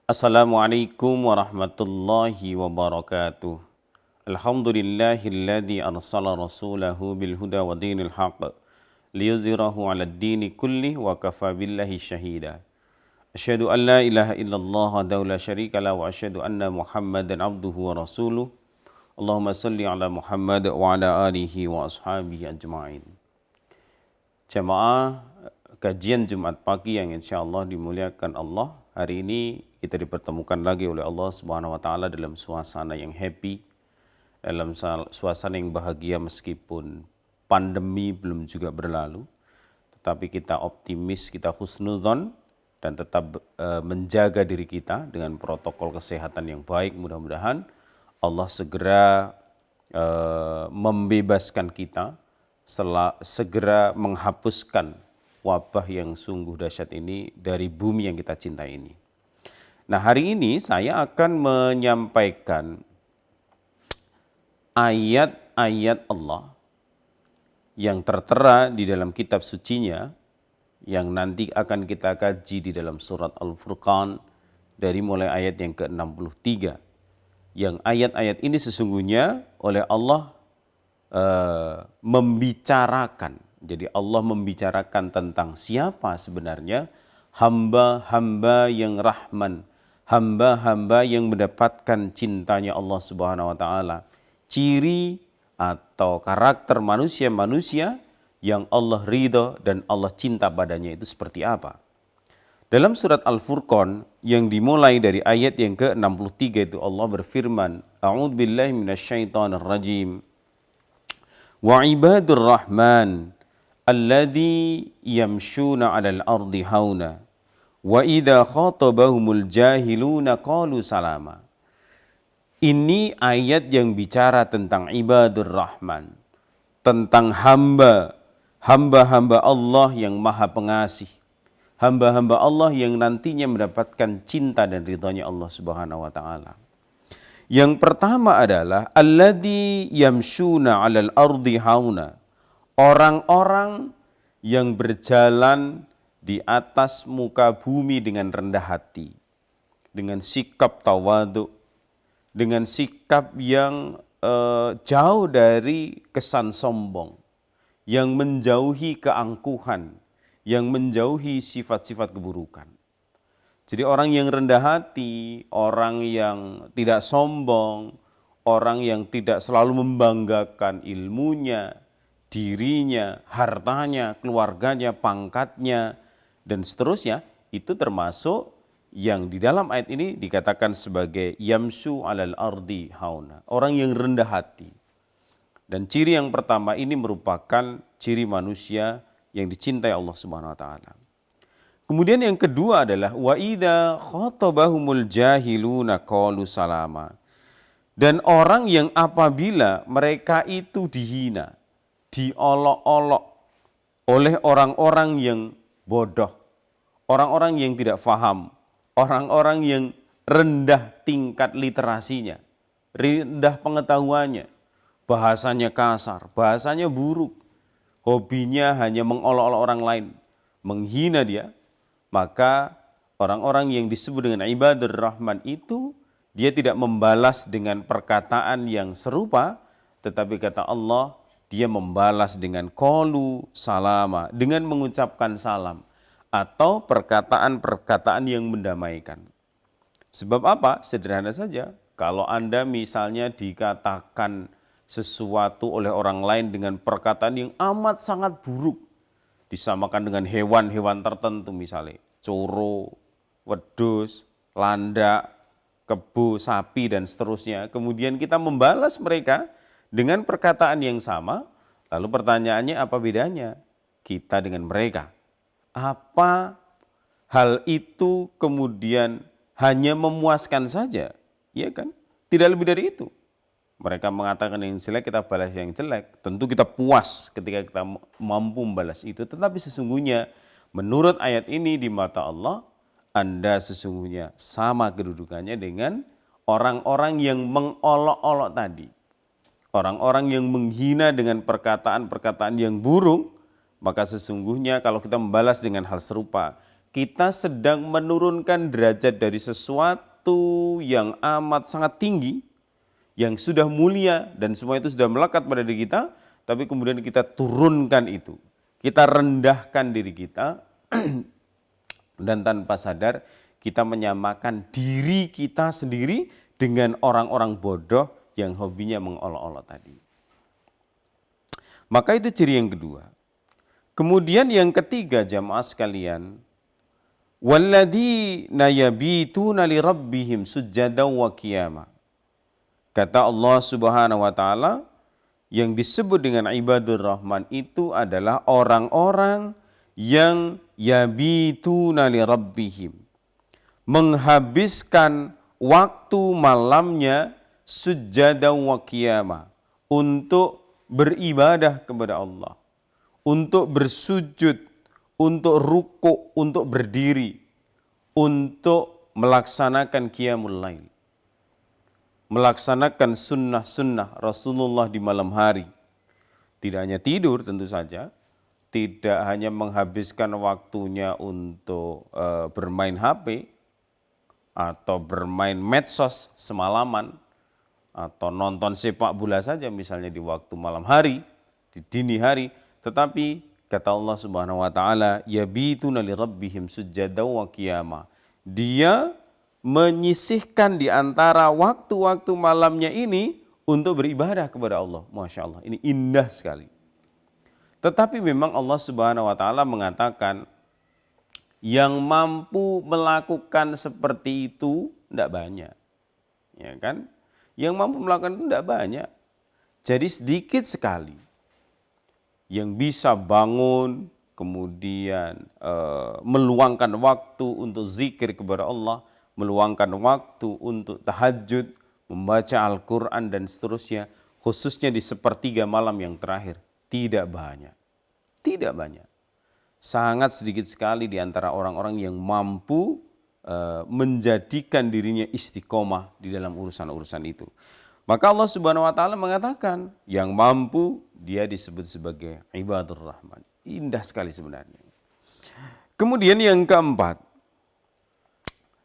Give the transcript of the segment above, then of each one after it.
Assalamualaikum warahmatullahi wabarakatuh. Alhamdulillahilladzi arsala rasulahu bil huda wa dinil haqq liyuzhirahu 'alad dini kulli wa kafa billahi syahida. Asyhadu an la ilaha illallah wa la syarika la wa asyhadu anna Muhammadan abduhu wa rasuluh. Allahumma salli ala Muhammad wa ala alihi wa ashabihi ajma'in. Jamaah kajian Jumat pagi yang insyaallah dimuliakan Allah. Hari ini kita dipertemukan lagi oleh Allah Subhanahu wa taala dalam suasana yang happy, dalam suasana yang bahagia meskipun pandemi belum juga berlalu. Tetapi kita optimis, kita husnudzon dan tetap menjaga diri kita dengan protokol kesehatan yang baik. Mudah-mudahan Allah segera membebaskan kita, segera menghapuskan wabah yang sungguh dahsyat ini dari bumi yang kita cintai ini. Nah, hari ini saya akan menyampaikan ayat-ayat Allah yang tertera di dalam kitab sucinya yang nanti akan kita kaji di dalam surat Al-Furqan dari mulai ayat yang ke-63. Yang ayat-ayat ini sesungguhnya oleh Allah membicarakan. Jadi Allah membicarakan tentang siapa sebenarnya hamba-hamba yang rahman, hamba-hamba yang mendapatkan cintanya Allah Subhanahu wa taala. Ciri atau karakter manusia-manusia yang Allah ridha dan Allah cinta padanya itu seperti apa? Dalam surat Al-Furqan yang dimulai dari ayat yang ke-63 itu Allah berfirman, A'udzubillahi minasyaitonirrajim. Wa ibadur rahman alladzi yamshuna 'alal ardi hauna wa idza khatabahumul jahiluna qalu salama. Ini ayat yang bicara tentang ibadur rahman, tentang hamba-hamba Allah yang maha pengasih, hamba-hamba Allah yang nantinya mendapatkan cinta dan ridhonya Allah Subhanahu wa taala. Yang pertama adalah alladzi yamshuna 'alal ardi hauna. Orang-orang yang berjalan di atas muka bumi dengan rendah hati, dengan sikap tawadhu, dengan sikap yang jauh dari kesan sombong, yang menjauhi keangkuhan, yang menjauhi sifat-sifat keburukan. Jadi orang yang rendah hati, orang yang tidak sombong, orang yang tidak selalu membanggakan ilmunya, dirinya, hartanya, keluarganya, pangkatnya, dan seterusnya, itu termasuk yang di dalam ayat ini dikatakan sebagai yamsu alal ardi hauna, orang yang rendah hati. Dan ciri yang pertama ini merupakan ciri manusia yang dicintai Allah Subhanahu wa taala. Kemudian yang kedua adalah wa idza khatabahumul jahiluna qalu salama. Dan orang yang apabila mereka itu dihina, diolok-olok oleh orang-orang yang bodoh, orang-orang yang tidak faham, orang-orang yang rendah tingkat literasinya, rendah pengetahuannya, bahasanya kasar, bahasanya buruk, hobinya hanya mengolok-olok orang lain, menghina dia, maka orang-orang yang disebut dengan ibadur rahman itu dia tidak membalas dengan perkataan yang serupa, tetapi kata Allah, dia membalas dengan qalu salama, dengan mengucapkan salam atau perkataan-perkataan yang mendamaikan. Sebab apa? Sederhana saja. Kalau Anda misalnya dikatakan sesuatu oleh orang lain dengan perkataan yang amat sangat buruk, disamakan dengan hewan-hewan tertentu misalnya, coro, wedus, landak, kebo, sapi dan seterusnya. Kemudian kita membalas mereka dengan perkataan yang sama, lalu pertanyaannya apa bedanya kita dengan mereka? Apa hal itu kemudian hanya memuaskan saja? Ya kan? Tidak lebih dari itu. Mereka mengatakan yang jelek, kita balas yang jelek. Tentu kita puas ketika kita mampu membalas itu. Tetapi sesungguhnya menurut ayat ini di mata Allah, Anda sesungguhnya sama kedudukannya dengan orang-orang yang mengolok-olok tadi. Orang-orang yang menghina dengan perkataan-perkataan yang buruk, maka sesungguhnya kalau kita membalas dengan hal serupa, kita sedang menurunkan derajat dari sesuatu yang amat sangat tinggi, yang sudah mulia dan semua itu sudah melekat pada diri kita, tapi kemudian kita turunkan itu. Kita rendahkan diri kita dan tanpa sadar kita menyamakan diri kita sendiri dengan orang-orang bodoh yang hobinya mengolok-olok tadi. Maka itu ciri yang kedua. Kemudian yang ketiga jamaah sekalian, walladzina yabituna li rabbihim sujjadan wa qiyama. Kata Allah Subhanahu wa taala, yang disebut dengan ibadur rahman itu adalah orang-orang yang yabituna li rabbihim, menghabiskan waktu malamnya sujjadan wa qiyama, untuk beribadah kepada Allah, untuk bersujud, untuk rukuk, untuk berdiri, untuk melaksanakan qiyamul lail, melaksanakan sunnah-sunnah Rasulullah di malam hari. Tidak hanya tidur tentu saja, tidak hanya menghabiskan waktunya untuk bermain HP atau bermain medsos semalaman atau nonton sepak bola saja misalnya di waktu malam hari, di dini hari, tetapi kata Allah Subhanahu wa taala, yabituna li rabbihim sujjadan wa qiyama. Dia menyisihkan di antara waktu-waktu malamnya ini untuk beribadah kepada Allah. Masya Allah, ini indah sekali. Tetapi memang Allah Subhanahu wa taala mengatakan yang mampu melakukan seperti itu tidak banyak. Ya kan? Yang mampu melakukan itu tidak banyak. Jadi sedikit sekali yang bisa bangun, kemudian meluangkan waktu untuk zikir kepada Allah, meluangkan waktu untuk tahajud, membaca Al-Quran dan seterusnya, khususnya di sepertiga malam yang terakhir. Tidak banyak. Tidak banyak. Sangat sedikit sekali di antara orang-orang yang mampu menjadikan dirinya istiqomah di dalam urusan-urusan itu. Maka Allah Subhanahu wa taala mengatakan, yang mampu dia disebut sebagai ibadur rahman. Indah sekali sebenarnya. Kemudian yang keempat.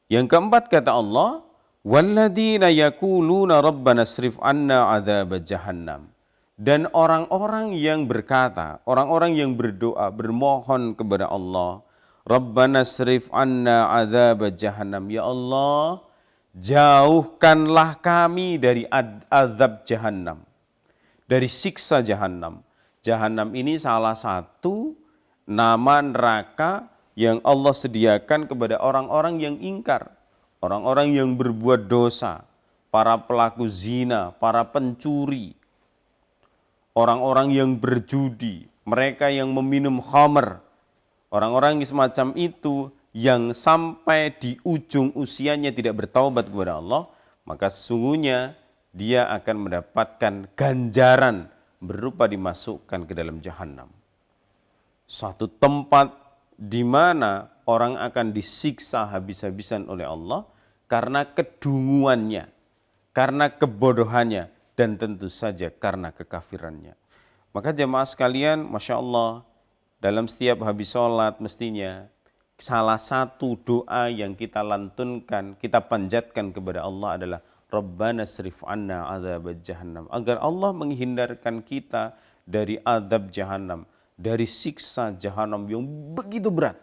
Yang keempat kata Allah, walladzina yaquluna rabbana srif anna adzab jahannam. Dan orang-orang yang berkata, orang-orang yang berdoa, bermohon kepada Allah, Rabbana srif anna adzab jahannam. Ya Allah, jauhkanlah kami dari azab jahannam, dari siksa jahannam. Jahannam ini salah satu nama neraka yang Allah sediakan kepada orang-orang yang ingkar, orang-orang yang berbuat dosa, para pelaku zina, para pencuri, orang-orang yang berjudi, mereka yang meminum khamr, orang-orang yang semacam itu yang sampai di ujung usianya tidak bertaubat kepada Allah, maka sesungguhnya dia akan mendapatkan ganjaran berupa dimasukkan ke dalam jahannam. Suatu tempat di mana orang akan disiksa habis-habisan oleh Allah karena kedunguannya, karena kebodohannya, dan tentu saja karena kekafirannya. Maka jemaah sekalian, Masya Allah, dalam setiap habis sholat mestinya salah satu doa yang kita lantunkan, kita panjatkan kepada Allah adalah Rabbana srif anna adzab jahannam. Agar Allah menghindarkan kita dari azab jahannam, dari siksa jahannam yang begitu berat.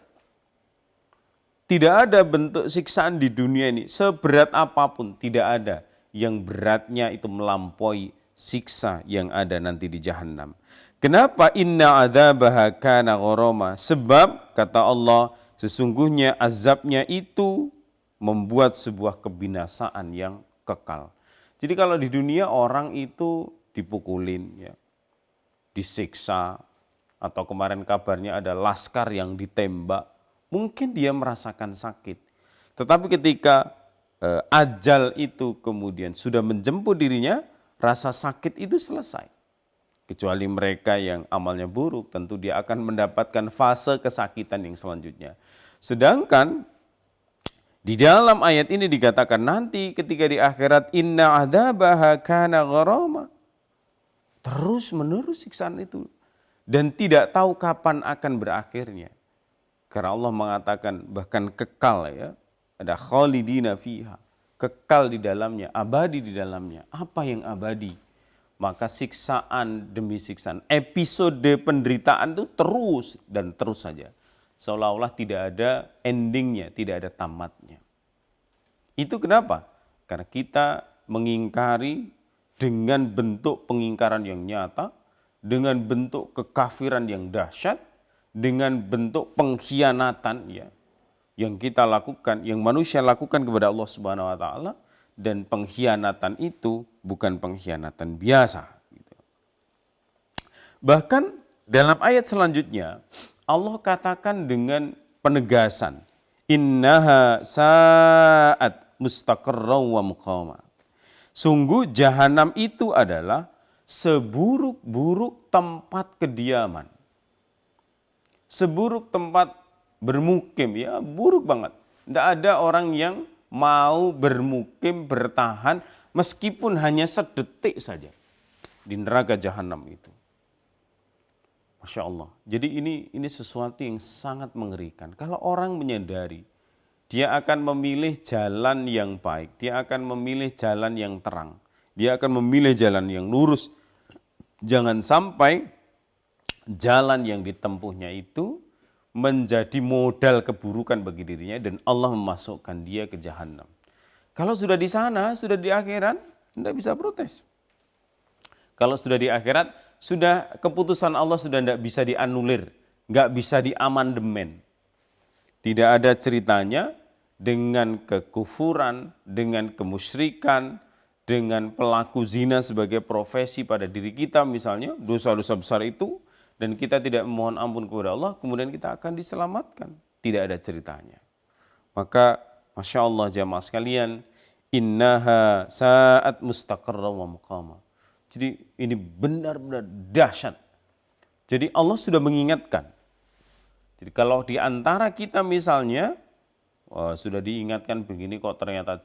Tidak ada bentuk siksaan di dunia ini, seberat apapun, tidak ada yang beratnya itu melampaui siksa yang ada nanti di jahannam. Kenapa? Inna adzabaha kana gharama. Sebab kata Allah, sesungguhnya azabnya itu membuat sebuah kebinasaan yang kekal. Jadi kalau di dunia orang itu dipukulin, ya, disiksa, atau kemarin kabarnya ada laskar yang ditembak, mungkin dia merasakan sakit. Tetapi ketika ajal itu kemudian sudah menjemput dirinya, rasa sakit itu selesai. Kecuali mereka yang amalnya buruk, tentu dia akan mendapatkan fase kesakitan yang selanjutnya. Sedangkan di dalam ayat ini dikatakan nanti ketika di akhirat, inna adzabaha kana gharama. Terus menerus siksaan itu dan tidak tahu kapan akan berakhirnya. Karena Allah mengatakan bahkan kekal ya. Ada khalidina fiha. Kekal di dalamnya, abadi di dalamnya. Apa yang abadi? Maka siksaan demi siksaan. Episode penderitaan itu terus dan terus saja. Seolah-olah tidak ada endingnya, tidak ada tamatnya. Itu kenapa? Karena kita mengingkari dengan bentuk pengingkaran yang nyata, dengan bentuk kekafiran yang dahsyat, dengan bentuk pengkhianatan ya, yang kita lakukan, yang manusia lakukan kepada Allah Subhanahu wa taala, dan pengkhianatan itu bukan pengkhianatan biasa gitu. Bahkan dalam ayat selanjutnya Allah katakan dengan penegasan, innaha sa'at mustaqarran wa muqama. Sungguh jahanam itu adalah seburuk-buruk tempat kediaman. Seburuk tempat bermukim, ya buruk banget. Tidak ada orang yang mau bermukim, bertahan meskipun hanya sedetik saja di neraka jahanam itu. Masya Allah. Jadi ini sesuatu yang sangat mengerikan. Kalau orang menyadari, dia akan memilih jalan yang baik, dia akan memilih jalan yang terang, dia akan memilih jalan yang lurus. Jangan sampai jalan yang ditempuhnya itu menjadi modal keburukan bagi dirinya dan Allah memasukkan dia ke jahanam. Kalau sudah di sana, sudah di akhirat, tidak bisa protes. Kalau sudah di akhirat, sudah keputusan Allah sudah tidak bisa dianulir, nggak bisa diamandemen. Tidak ada ceritanya dengan kekufuran, dengan kemusyrikan, dengan pelaku zina sebagai profesi pada diri kita misalnya, dosa-dosa besar itu, dan kita tidak memohon ampun kepada Allah, kemudian kita akan diselamatkan. Tidak ada ceritanya. Maka Masya Allah jamaah sekalian, innaha sa'at mustaqarra wa muqama. Jadi ini benar-benar dahsyat. Jadi Allah sudah mengingatkan. Jadi kalau di antara kita misalnya, sudah diingatkan begini kok ternyata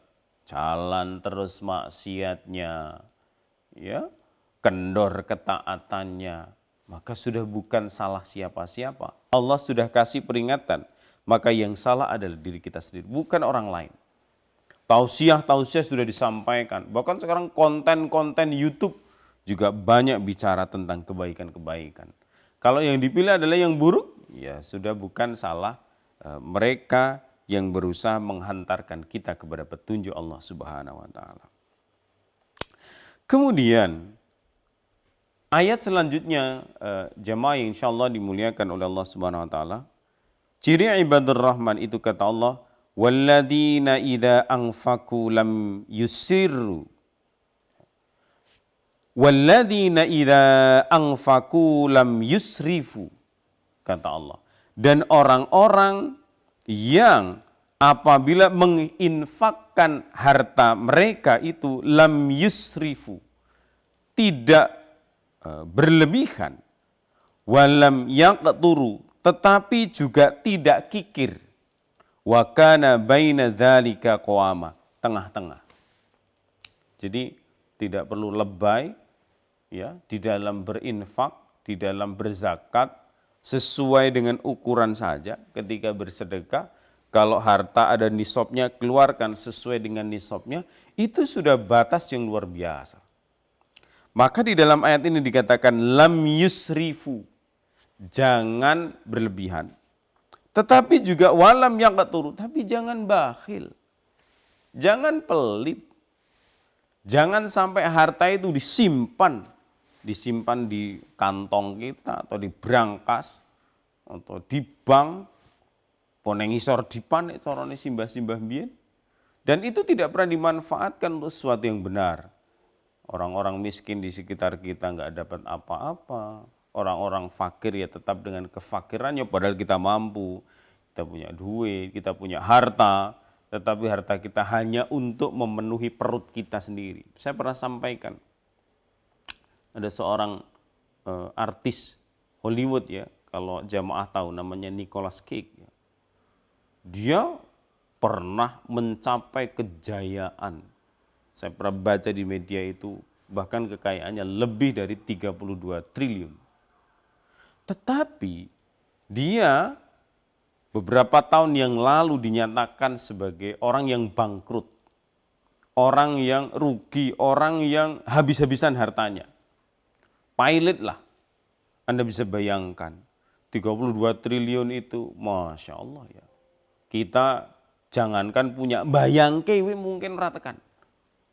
jalan terus maksiatnya, ya, kendor ketaatannya, maka sudah bukan salah siapa-siapa. Allah sudah kasih peringatan, maka yang salah adalah diri kita sendiri, bukan orang lain. Tausiah sudah disampaikan, bahkan sekarang konten-konten YouTube juga banyak bicara tentang kebaikan-kebaikan. Kalau yang dipilih adalah yang buruk, ya sudah bukan salah mereka yang berusaha menghantarkan kita kepada petunjuk Allah Subhanahu wa taala. Kemudian ayat selanjutnya jemaah yang insyaallah dimuliakan oleh Allah Subhanahu wa taala. Ciri ibadur rahman itu kata Allah, walladzina idza anfaqu lam yusirru. Walladzina idza anfaqu lam yusrifu, kata Allah. Dan orang-orang yang apabila menginfakkan harta mereka itu lam yusrifu, tidak berlebihan, walam yaqturu, tetapi juga tidak kikir, wa kana baina dzalika qawama, tengah-tengah. Jadi tidak perlu lebay ya di dalam berinfak, di dalam berzakat, sesuai dengan ukuran saja. Ketika bersedekah, kalau harta ada nisabnya, keluarkan sesuai dengan nisabnya, itu sudah batas yang luar biasa. Maka di dalam ayat ini dikatakan lam yusrifu, jangan berlebihan. Tetapi juga walam yaqturu, tapi jangan bakhil. Jangan pelit. Jangan sampai harta itu disimpan di kantong kita atau di brankas atau di bank, ponengisor dipan itu orangnya simbah-simbah biyen. Dan itu tidak pernah dimanfaatkan untuk sesuatu yang benar. Orang-orang miskin di sekitar kita nggak dapat apa-apa. Orang-orang fakir ya tetap dengan kefakirannya padahal kita mampu. Kita punya duit, kita punya harta, tetapi harta kita hanya untuk memenuhi perut kita sendiri. Saya pernah sampaikan, ada seorang artis Hollywood ya, kalau jamaah tahu namanya Nicolas Cage. Ya. Dia pernah mencapai kejayaan. Saya pernah baca di media itu, bahkan kekayaannya lebih dari 32 triliun. Tetapi dia beberapa tahun yang lalu dinyatakan sebagai orang yang bangkrut, orang yang rugi, orang yang habis-habisan hartanya. Pilot lah, Anda bisa bayangkan, 32 triliun itu, Masya Allah ya. Kita jangankan punya, bayangke mungkin ratakan.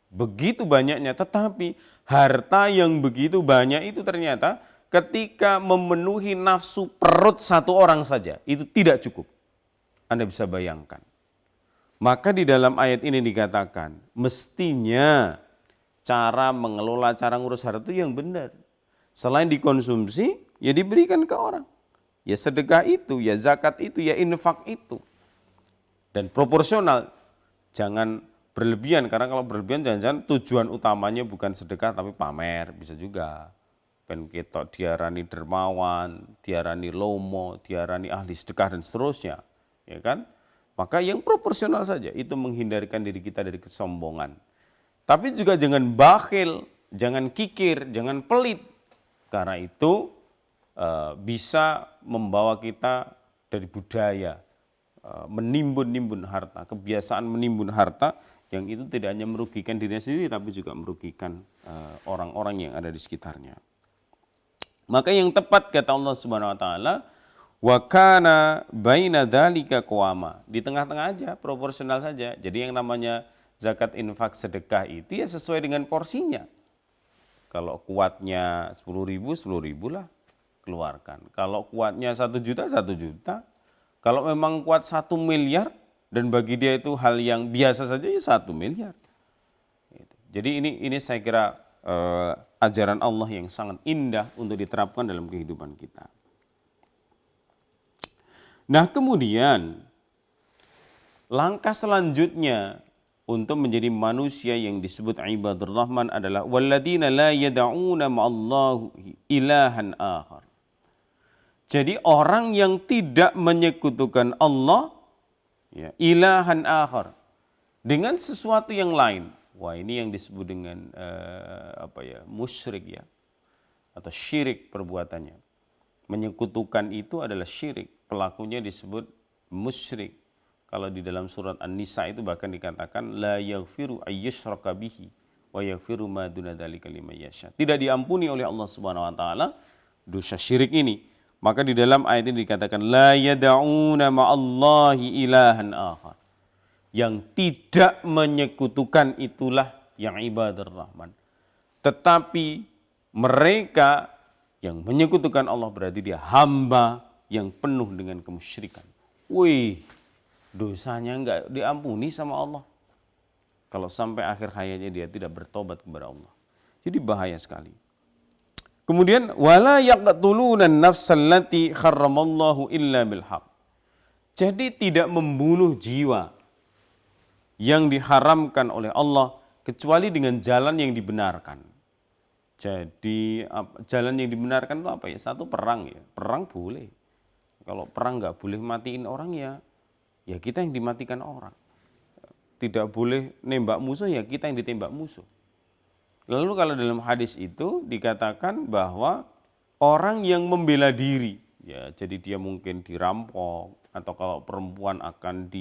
Begitu banyaknya, tetapi harta yang begitu banyak itu ternyata ketika memenuhi nafsu perut satu orang saja, itu tidak cukup. Anda bisa bayangkan. Maka di dalam ayat ini dikatakan, mestinya cara mengelola, cara ngurus harta itu yang benar. Selain dikonsumsi, ya diberikan ke orang. Ya sedekah itu, ya zakat itu, ya infak itu. Dan proporsional, jangan berlebihan. Karena kalau berlebihan jangan-jangan tujuan utamanya bukan sedekah tapi pamer, bisa juga. Ben ketok diarani dermawan, diarani lomo, diarani ahli sedekah dan seterusnya. Ya kan? Maka yang proporsional saja, itu menghindarkan diri kita dari kesombongan. Tapi juga jangan bakhil, jangan kikir, jangan pelit. Karena itu bisa membawa kita dari budaya menimbun-nimbun harta, kebiasaan menimbun harta yang itu tidak hanya merugikan dirinya sendiri tapi juga merugikan orang-orang yang ada di sekitarnya. Maka yang tepat kata Allah Subhanahu wa taala, wa kana baina dzalika qawama. Di tengah-tengah aja, proporsional saja. Jadi yang namanya zakat, infak, sedekah itu ya sesuai dengan porsinya. Kalau kuatnya 10.000 lah keluarkan. Kalau kuatnya 1 juta, 1 juta. Kalau memang kuat 1 miliar dan bagi dia itu hal yang biasa saja ya 1 miliar. Jadi ini saya kira ajaran Allah yang sangat indah untuk diterapkan dalam kehidupan kita. Nah kemudian langkah selanjutnya untuk menjadi manusia yang disebut ibadur rahman adalah walladzina la yad'una ma'allahi ilahan akhar. Jadi orang yang tidak menyekutukan Allah ya, ilahan akhar dengan sesuatu yang lain. Wah, ini yang disebut dengan musyrik ya, atau syirik perbuatannya. Menyekutukan itu adalah syirik, pelakunya disebut musyrik. Kalau di dalam surat An-Nisa itu bahkan dikatakan la yaghfiru ayyushraka bihi wa yaghfiru ma duna dzalika liman yasha. Tidak diampuni oleh Allah Subhanahu wa taala dosa syirik ini. Maka di dalam ayat ini dikatakan la yad'una ma'allahi ilahan akhar. Yang tidak menyekutukan itulah yang ibadur rahman. Tetapi mereka yang menyekutukan Allah berarti dia hamba yang penuh dengan kemusyrikan. Wih, dosanya enggak diampuni sama Allah. Kalau sampai akhir hayatnya dia tidak bertobat kepada Allah. Jadi bahaya sekali. Kemudian wala yaqtuluna an-nafsal lati harramallahu illa bil haqq. Jadi tidak membunuh jiwa yang diharamkan oleh Allah kecuali dengan jalan yang dibenarkan. Jadi jalan yang dibenarkan itu apa ya? Satu perang ya. Perang boleh. Kalau perang enggak boleh matiin orang ya kita yang dimatikan orang. Tidak boleh nembak musuh, ya kita yang ditembak musuh. Lalu kalau dalam hadis itu dikatakan bahwa orang yang membela diri, ya jadi dia mungkin dirampok atau kalau perempuan akan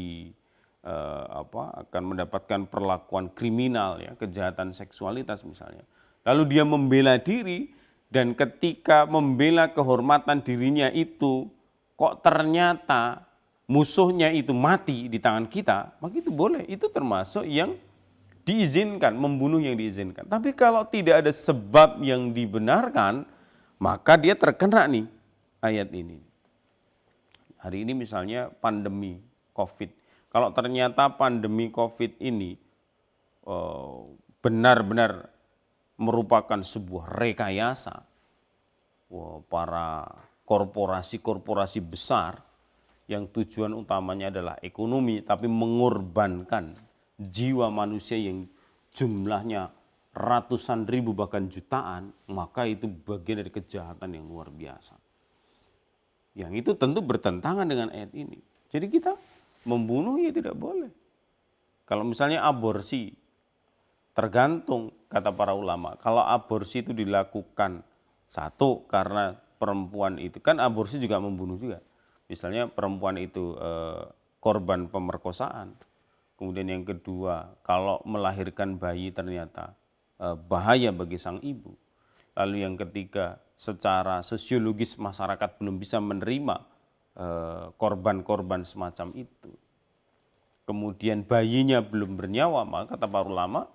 akan mendapatkan perlakuan kriminal ya, kejahatan seksualitas misalnya. Lalu dia membela diri dan ketika membela kehormatan dirinya itu kok ternyata musuhnya itu mati di tangan kita, maka itu boleh, itu termasuk yang diizinkan, membunuh yang diizinkan. Tapi kalau tidak ada sebab yang dibenarkan, maka dia terkena nih ayat ini. Hari ini misalnya pandemi COVID. Kalau ternyata pandemi COVID ini benar-benar merupakan sebuah rekayasa para korporasi-korporasi besar yang tujuan utamanya adalah ekonomi, tapi mengorbankan jiwa manusia yang jumlahnya ratusan ribu bahkan jutaan, maka itu bagian dari kejahatan yang luar biasa. Yang itu tentu bertentangan dengan ayat ini. Jadi kita membunuh ya tidak boleh. Kalau misalnya aborsi, tergantung kata para ulama. Kalau aborsi itu dilakukan satu karena perempuan itu, kan aborsi juga membunuh juga. Misalnya perempuan itu korban pemerkosaan. Kemudian yang kedua, kalau melahirkan bayi ternyata bahaya bagi sang ibu. Lalu yang ketiga, secara sosiologis masyarakat belum bisa menerima korban-korban semacam itu. Kemudian bayinya belum bernyawa, maka kata para ulama,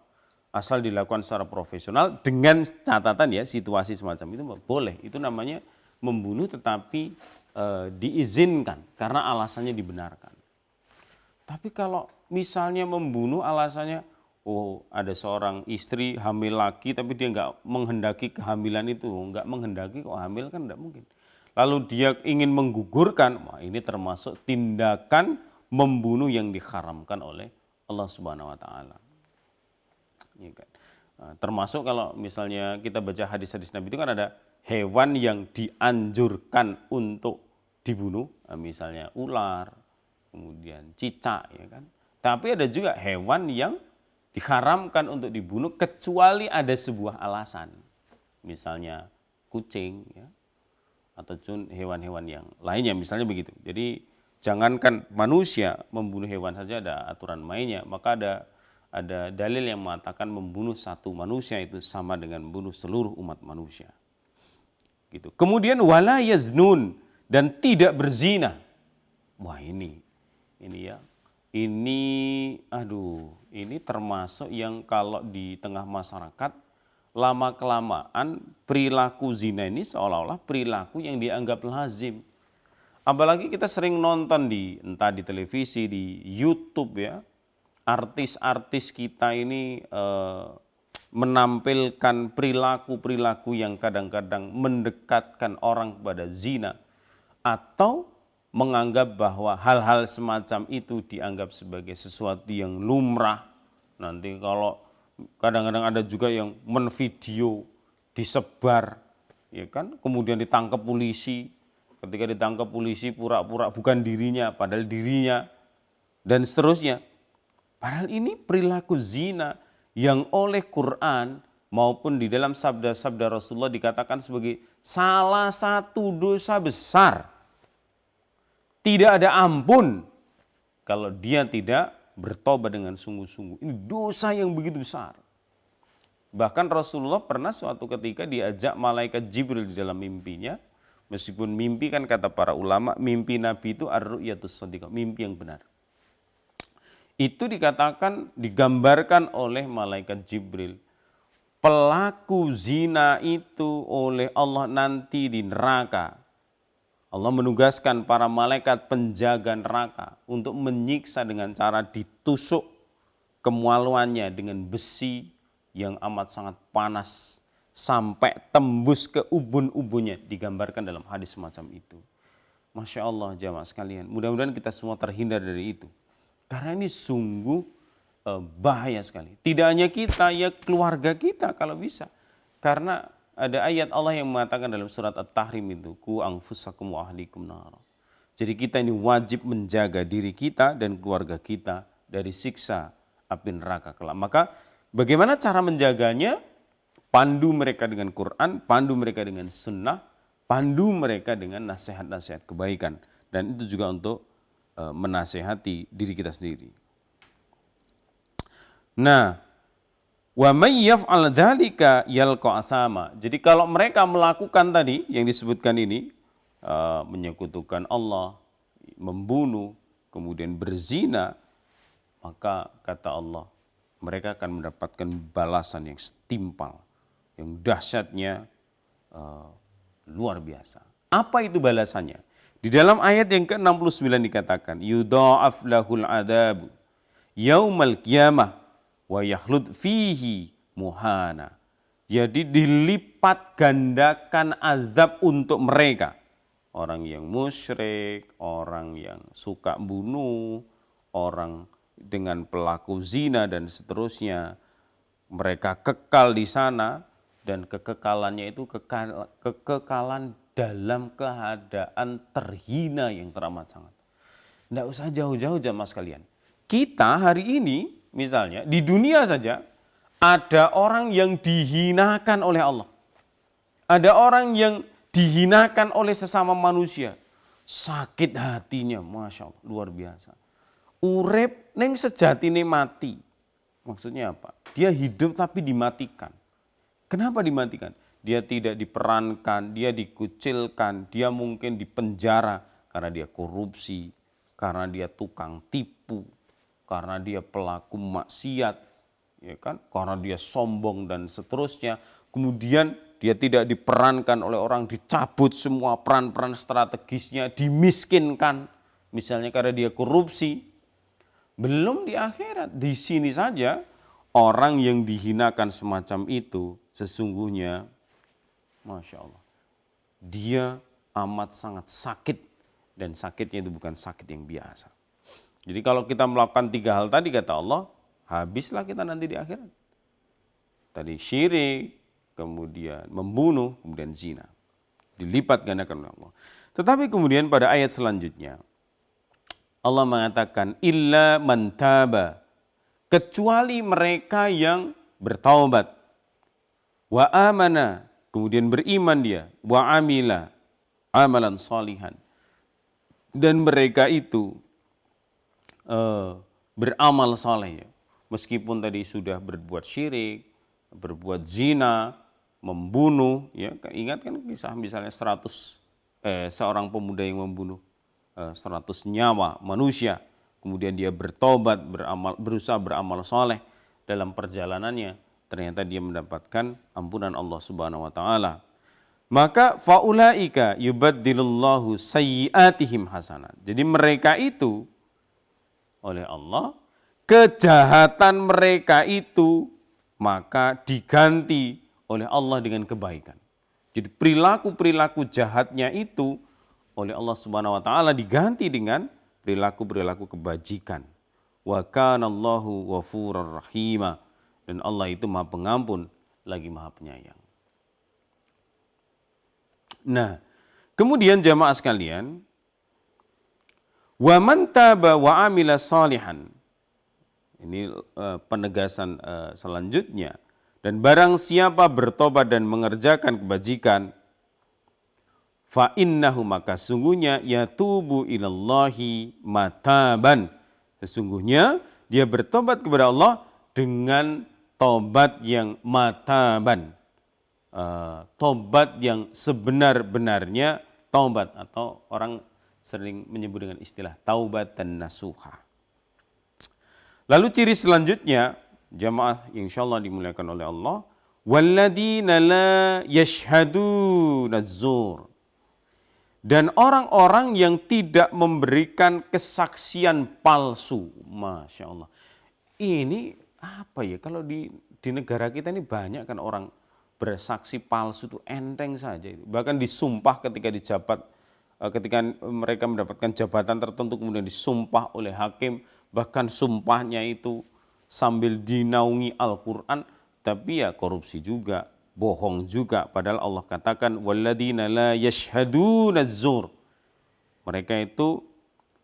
asal dilakukan secara profesional dengan catatan ya situasi semacam itu boleh. Itu namanya membunuh tetapi diizinkan karena alasannya dibenarkan. Tapi kalau misalnya membunuh alasannya, oh ada seorang istri hamil lagi tapi dia nggak menghendaki kehamilan itu, nggak menghendaki kok hamil kan nggak mungkin. Lalu dia ingin menggugurkan, wah ini termasuk tindakan membunuh yang diharamkan oleh Allah Subhanahu wa taala. Ya kan? Nah, termasuk kalau misalnya kita baca hadis-hadis Nabi itu kan ada hewan yang dianjurkan untuk dibunuh, misalnya ular, kemudian cicak, ya kan. Tapi ada juga hewan yang diharamkan untuk dibunuh kecuali ada sebuah alasan, misalnya kucing, ya, atau hewan-hewan yang lainnya, misalnya begitu. Jadi jangankan manusia membunuh hewan saja ada aturan mainnya, maka ada dalil yang mengatakan membunuh satu manusia itu sama dengan membunuh seluruh umat manusia. Gitu. Kemudian wala yaznun, dan tidak berzina. Wah ini ya. Ini termasuk yang kalau di tengah masyarakat lama-kelamaan perilaku zina ini seolah-olah perilaku yang dianggap lazim. Apalagi kita sering nonton entah di televisi, di YouTube ya, artis-artis kita ini menampilkan perilaku-perilaku yang kadang-kadang mendekatkan orang kepada zina atau menganggap bahwa hal-hal semacam itu dianggap sebagai sesuatu yang lumrah. Nanti kalau kadang-kadang ada juga yang menvideo, disebar, ya kan, kemudian ditangkap polisi. Ketika ditangkap polisi pura-pura bukan dirinya, padahal dirinya, dan seterusnya. Padahal ini perilaku zina yang oleh Quran maupun di dalam sabda-sabda Rasulullah dikatakan sebagai salah satu dosa besar. Tidak ada ampun kalau dia tidak bertobat dengan sungguh-sungguh. Ini dosa yang begitu besar. Bahkan Rasulullah pernah suatu ketika diajak malaikat Jibril di dalam mimpinya. Meskipun mimpi kan kata para ulama, mimpi Nabi itu ar-ru'yatus shadiqah, mimpi yang benar. Itu dikatakan, digambarkan oleh malaikat Jibril. Pelaku zina itu oleh Allah nanti di neraka. Allah menugaskan para malaikat penjaga neraka untuk menyiksa dengan cara ditusuk kemaluannya dengan besi yang amat sangat panas sampai tembus ke ubun-ubunnya, digambarkan dalam hadis semacam itu. Masya Allah jamaah sekalian, mudah-mudahan kita semua terhindar dari itu. Karena ini sungguh bahaya sekali. Tidak hanya kita, ya keluarga kita kalau bisa. Karena ada ayat Allah yang mengatakan dalam surat At-Tahrim itu, ku anfusakum wa ahlikum nar. Jadi kita ini wajib menjaga diri kita dan keluarga kita dari siksa api neraka kelak. Maka bagaimana cara menjaganya? Pandu mereka dengan Quran, pandu mereka dengan sunnah, pandu mereka dengan nasihat-nasihat kebaikan. Dan itu juga untuk menasehati diri kita sendiri. Nah, wa may yaf'al dzalika yalqa asama. Jadi kalau mereka melakukan tadi yang disebutkan ini, menyekutukan Allah, membunuh, kemudian berzina, maka kata Allah, mereka akan mendapatkan balasan yang setimpal, yang dahsyatnya luar biasa. Apa itu balasannya? Di dalam ayat yang ke-69 dikatakan, yudha'af lahul adabu yaumal qiyamah wa yakhlud fihi muhana. Jadi dilipat gandakan azab untuk mereka. Orang yang musyrik, orang yang suka bunuh, orang dengan pelaku zina dan seterusnya. Mereka kekal di sana dan kekekalannya itu kekekalan dalam keadaan terhina yang teramat sangat. Tidak usah jauh-jauh jamaah sekalian. Kita hari ini misalnya di dunia saja ada orang yang dihinakan oleh Allah. Ada orang yang dihinakan oleh sesama manusia. sakit hatinya, Masya Allah, luar biasa. Urip neng sejatine mati. Maksudnya apa? Dia hidup tapi dimatikan. Kenapa dimatikan? Dia tidak diperankan, dia dikucilkan, dia mungkin dipenjara karena dia korupsi, karena dia tukang tipu, karena dia pelaku maksiat, ya kan? Karena dia sombong dan seterusnya. Kemudian dia tidak diperankan oleh orang, dicabut semua peran-peran strategisnya, dimiskinkan. Misalnya karena dia korupsi. Belum di akhirat, di sini saja orang yang dihinakan semacam itu sesungguhnya, Masya Allah, dia amat sangat sakit dan sakitnya itu bukan sakit yang biasa. Jadi kalau kita melakukan 3 hal tadi kata Allah, habislah kita nanti di akhirat. Tadi syirik, kemudian membunuh, kemudian zina. Dilipat gandakan oleh Allah. Tetapi kemudian pada ayat selanjutnya, Allah mengatakan illa man taba, kecuali mereka yang bertaubat, wa amana, kemudian beriman dia, wa amila amalan salihan, dan mereka itu beramal saleh, meskipun tadi sudah berbuat syirik, berbuat zina, membunuh, ya ingat kan kisah misalnya seorang pemuda yang membunuh 100 nyawa manusia, kemudian dia bertobat, berusaha beramal soleh, dalam perjalanannya ternyata dia mendapatkan ampunan Allah Subhanahu wa taala. Maka faulaika yubaddilullahu sayyiatihim hasanat. Jadi mereka itu oleh Allah, kejahatan mereka itu maka diganti oleh Allah dengan kebaikan. Jadi perilaku-perilaku jahatnya itu oleh Allah Subhanahu wa taala diganti dengan perilaku-perilaku kebajikan. Wa kanallahu ghafurur rahima, dan Allah itu Maha Pengampun lagi Maha Penyayang. Nah, kemudian jamaah sekalian, wa man taba wa amila salihan. Ini penegasan selanjutnya. Dan barang siapa bertobat dan mengerjakan kebajikan, fa innahu, maka sungguhnya yatubu ilallahi mataban. Sesungguhnya dia bertobat kepada Allah dengan tobat yang mataban. Tobat yang sebenar-benarnya tobat, atau orang sering menyebut dengan istilah taubat dan nasuha. Lalu ciri selanjutnya, jamaah yang insyaallah dimuliakan oleh Allah, walladzina la yashhaduna zur, dan orang-orang yang tidak memberikan kesaksian palsu. Masya Allah. Ini apa ya, kalau di negara kita ini banyak kan orang bersaksi palsu itu enteng saja. Bahkan disumpah ketika dijabat, ketika mereka mendapatkan jabatan tertentu kemudian disumpah oleh hakim, bahkan sumpahnya itu sambil dinaungi Al-Quran, tapi ya korupsi juga, bohong juga. Padahal Allah katakan walladzina la yashhaduna zur, mereka itu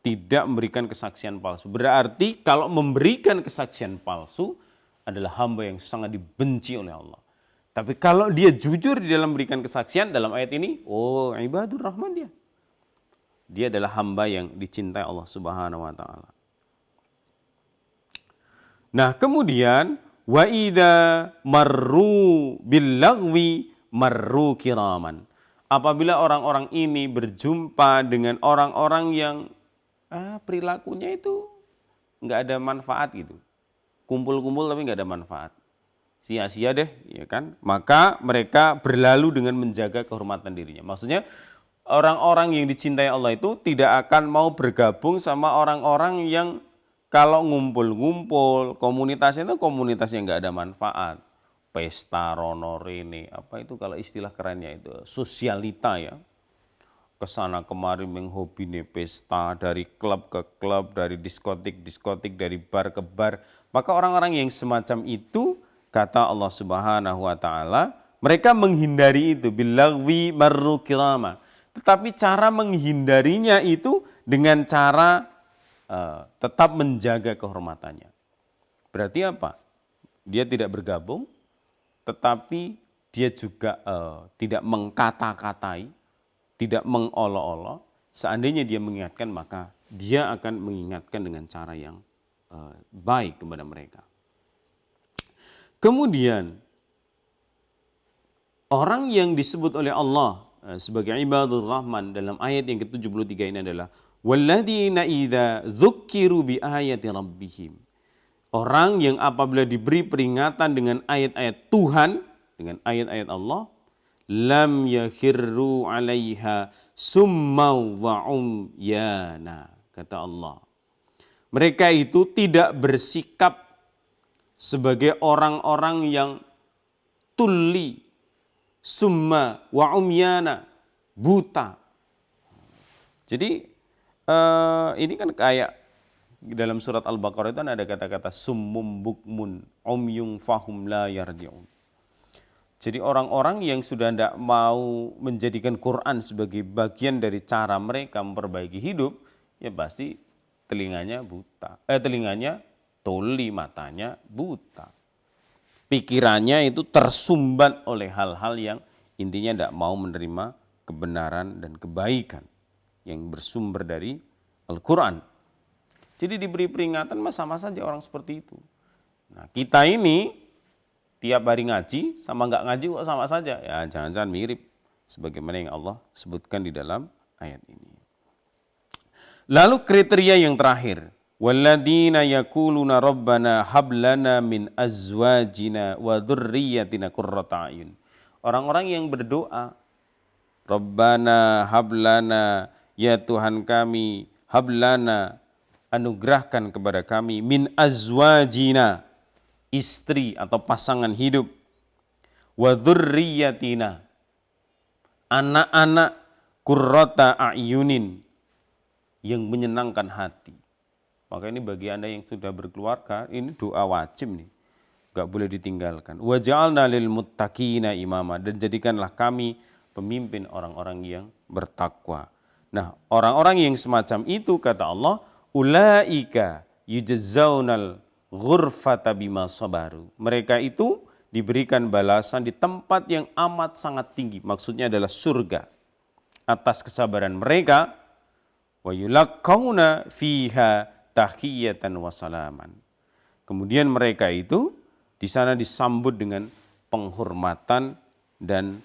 tidak memberikan kesaksian palsu. Berarti kalau memberikan kesaksian palsu adalah hamba yang sangat dibenci oleh Allah. Tapi kalau dia jujur di dalam memberikan kesaksian, dalam ayat ini, oh ibadur rahman dia. Dia adalah hamba yang dicintai Allah Subhanahu wa taala. Nah, kemudian wa idza marru bil lagwi marru kiraman. Apabila orang-orang ini berjumpa dengan orang-orang yang perilakunya itu enggak ada manfaat gitu. Kumpul-kumpul tapi enggak ada manfaat. Sia-sia deh, ya kan? Maka mereka berlalu dengan menjaga kehormatan dirinya. Maksudnya orang-orang yang dicintai Allah itu tidak akan mau bergabung sama orang-orang yang kalau ngumpul-ngumpul, komunitasnya itu komunitas yang nggak ada manfaat. Pesta, rono, rene, apa itu kalau istilah kerennya itu, sosialita ya. Kesana kemari menghobine pesta, dari klub ke klub, dari diskotik, dari bar ke bar. Maka orang-orang yang semacam itu, kata Allah Subhanahu wa taala, mereka menghindari itu, bilagwi marru kirama. Tetapi cara menghindarinya itu dengan cara tetap menjaga kehormatannya. Berarti apa? Dia tidak bergabung, tetapi dia juga tidak mengkata-katai, tidak mengolok-olok, seandainya dia mengingatkan, maka dia akan mengingatkan dengan cara yang baik kepada mereka. Kemudian orang yang disebut oleh Allah sebagai ibadur rahman dalam ayat yang ke-73 ini adalah walladzina idza dzukkiru bi ayati rabbihim. Orang yang apabila diberi peringatan dengan ayat-ayat Tuhan, dengan ayat-ayat Allah, lam yakhirru 'alaiha summa wa umyana, kata Allah. Mereka itu tidak bersikap sebagai orang-orang yang tuli, summa wa umyana, buta. Jadi ini kan kayak dalam surat Al-Baqarah itu ada kata-kata summum bukmun umyung fahum la yarji'un. Jadi orang-orang yang sudah tidak mau menjadikan Quran sebagai bagian dari cara mereka memperbaiki hidup, ya pasti telinganya buta. Telinganya tuli, matanya buta. Pikirannya itu tersumbat oleh hal-hal yang intinya tidak mau menerima kebenaran dan kebaikan yang bersumber dari Al-Quran. Jadi diberi peringatan sama saja orang seperti itu. Nah, kita ini tiap hari ngaji sama nggak ngaji kok sama saja. Ya jangan-jangan mirip sebagaimana yang Allah sebutkan di dalam ayat ini. Lalu kriteria yang terakhir, walladzina yaquluna rabbana hab lana min azwajina wa dzurriyyatina qurrata a'yun. Orang-orang yang berdoa, Rabbana hab lana, ya Tuhan kami, hab lana, anugerahkan kepada kami, min azwajina, istri atau pasangan hidup, wa dzurriyyatina, anak-anak, qurrata a'yunin, yang menyenangkan hati. Maka ini bagi Anda yang sudah berkeluarga, ini doa wajib nih, gak boleh ditinggalkan. Wa ja'alna lil muttaqina imama, dan jadikanlah kami pemimpin orang-orang yang bertakwa. Nah, orang-orang yang semacam itu kata Allah, ulaika yujzaunal ghurfata bima sabaru. Mereka itu diberikan balasan di tempat yang amat sangat tinggi. Maksudnya adalah surga. Atas kesabaran mereka, wa yulaqqauna fiha tahiyatan wa salaman. Kemudian mereka itu di sana disambut dengan penghormatan dan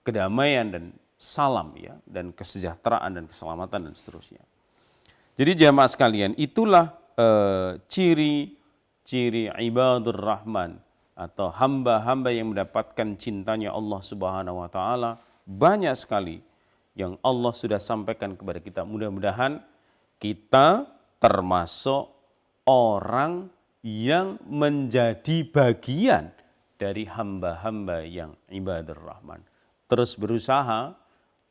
kedamaian dan salam ya, dan kesejahteraan dan keselamatan dan seterusnya. Jadi jamaah sekalian, itulah ciri-ciri ibadur rahman atau hamba-hamba yang mendapatkan cintanya Allah Subhanahu wa taala. Banyak sekali yang Allah sudah sampaikan kepada kita. Mudah-mudahan kita termasuk orang yang menjadi bagian dari hamba-hamba yang ibadur rahman. Terus berusaha,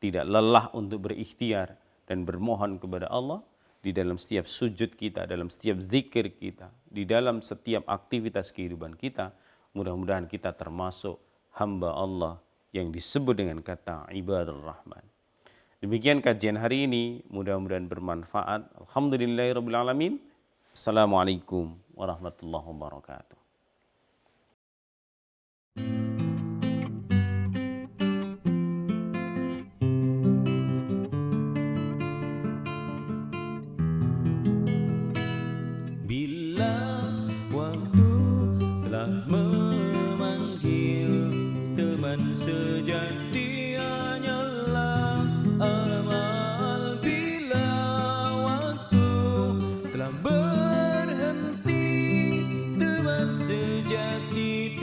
tidak lelah untuk berikhtiar dan bermohon kepada Allah di dalam setiap sujud kita, dalam setiap zikir kita, di dalam setiap aktivitas kehidupan kita. Mudah-mudahan kita termasuk hamba Allah yang disebut dengan kata ibadur rahman. Demikian kajian hari ini, mudah-mudahan bermanfaat. Alhamdulillahirabbil alamin. Assalamualaikum warahmatullahi wabarakatuh. Bila waktu telah memanggil, teman sejati hanyalah amal. Bila waktu telah berhenti, teman sejati